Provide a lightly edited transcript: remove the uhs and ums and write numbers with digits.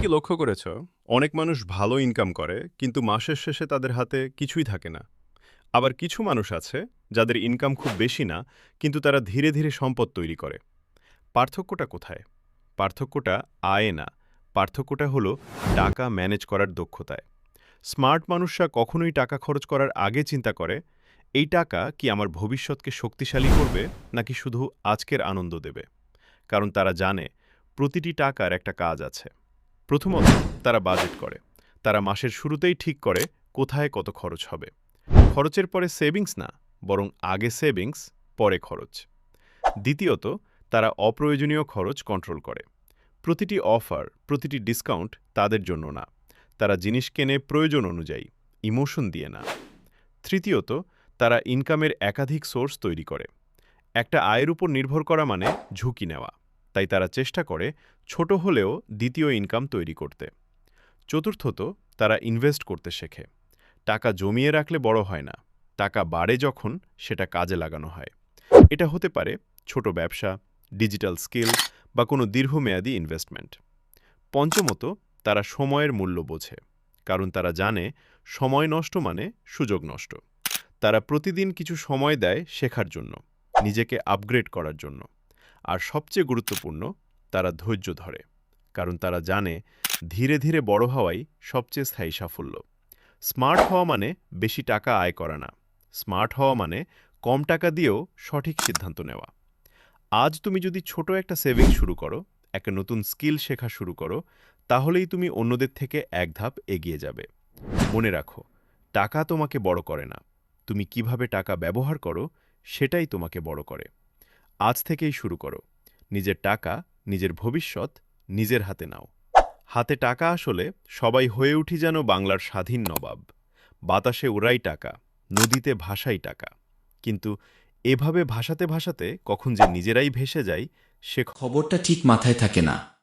কি লক্ষ্য করেছ, অনেক মানুষ ভালো ইনকাম করে কিন্তু মাসের শেষে তাদের হাতে কিছুই থাকে না। আবার কিছু মানুষ আছে যাদের ইনকাম খুব বেশি না, কিন্তু তারা ধীরে ধীরে সম্পদ তৈরি করে। পার্থক্যটা কোথায়? পার্থক্যটা আয়ে না, পার্থক্যটা হলো টাকা ম্যানেজ করার দক্ষতায়। স্মার্ট মানুষরা কখনোই টাকা খরচ করার আগে চিন্তা করে, এই টাকা কি আমার ভবিষ্যৎকে শক্তিশালী করবে নাকি শুধু আজকের আনন্দ দেবে। কারণ তারা জানে প্রতিটি টাকার একটা কাজ আছে। প্রথমত, তারা বাজেট করে। তারা মাসের শুরুতেই ঠিক করে কোথায় কত খরচ হবে। খরচের পরে সেভিংস না, বরং আগে সেভিংস, পরে খরচ। দ্বিতীয়ত, তারা অপ্রয়োজনীয় খরচ কন্ট্রোল করে। প্রতিটি অফার, প্রতিটি ডিসকাউন্ট তাদের জন্য না। তারা জিনিস কেনে প্রয়োজন অনুযায়ী, ইমোশন দিয়ে না। তৃতীয়ত, তারা ইনকামের একাধিক সোর্স তৈরি করে। একটা আয়ের উপর নির্ভর করা মানে ঝুঁকি নেওয়া। তাই তারা চেষ্টা করে ছোট হলেও দ্বিতীয় ইনকাম তৈরি করতে। চতুর্থত, তারা ইনভেস্ট করতে শেখে। টাকা জমিয়ে রাখলে বড় হয় না, টাকা বাড়ে যখন সেটা কাজে লাগানো হয়। এটা হতে পারে ছোট ব্যবসা, ডিজিটাল স্কিল বা কোনো দীর্ঘমেয়াদী ইনভেস্টমেন্ট। পঞ্চমত, তারা সময়ের মূল্য বোঝে। কারণ তারা জানে সময় নষ্ট মানে সুযোগ নষ্ট। তারা প্রতিদিন কিছু সময় দেয় শেখার জন্য, নিজেকে আপগ্রেড করার জন্য। আর সবচেয়ে গুরুত্বপূর্ণ, তারা ধৈর্য ধরে। কারণ তারা জানে ধীরে ধীরে বড় হওয়াই সবচেয়ে স্থায়ী সাফল্য। স্মার্ট হওয়া মানে বেশি টাকা আয় করা না। স্মার্ট হওয়া মানে কম টাকা দিয়েও সঠিক সিদ্ধান্ত নেওয়া। আজ তুমি যদি ছোট একটা সেভিং শুরু করো, একটা নতুন স্কিল শেখা শুরু করো, তাহলেই তুমি অন্যদের থেকে এক ধাপ এগিয়ে যাবে। মনে রাখো, টাকা তোমাকে বড় করে না, তুমি কিভাবে টাকা ব্যবহার করো সেটাই তোমাকে বড় করে। আজ থেকেই শুরু করো। নিজের টাকা, নিজের ভবিষ্যৎ নিজের হাতে নাও। হাতে টাকা আসলে সবাই হয়ে উঠি যেন বাংলার স্বাধীন নবাব। বাতাসে উড়াই টাকা, নদীতে ভাসাই টাকা। কিন্তু এভাবে ভাসাতে ভাসাতে কখন যে নিজেরাই ভেসে যাই, সে খবরটা ঠিক মাথায় থাকে না।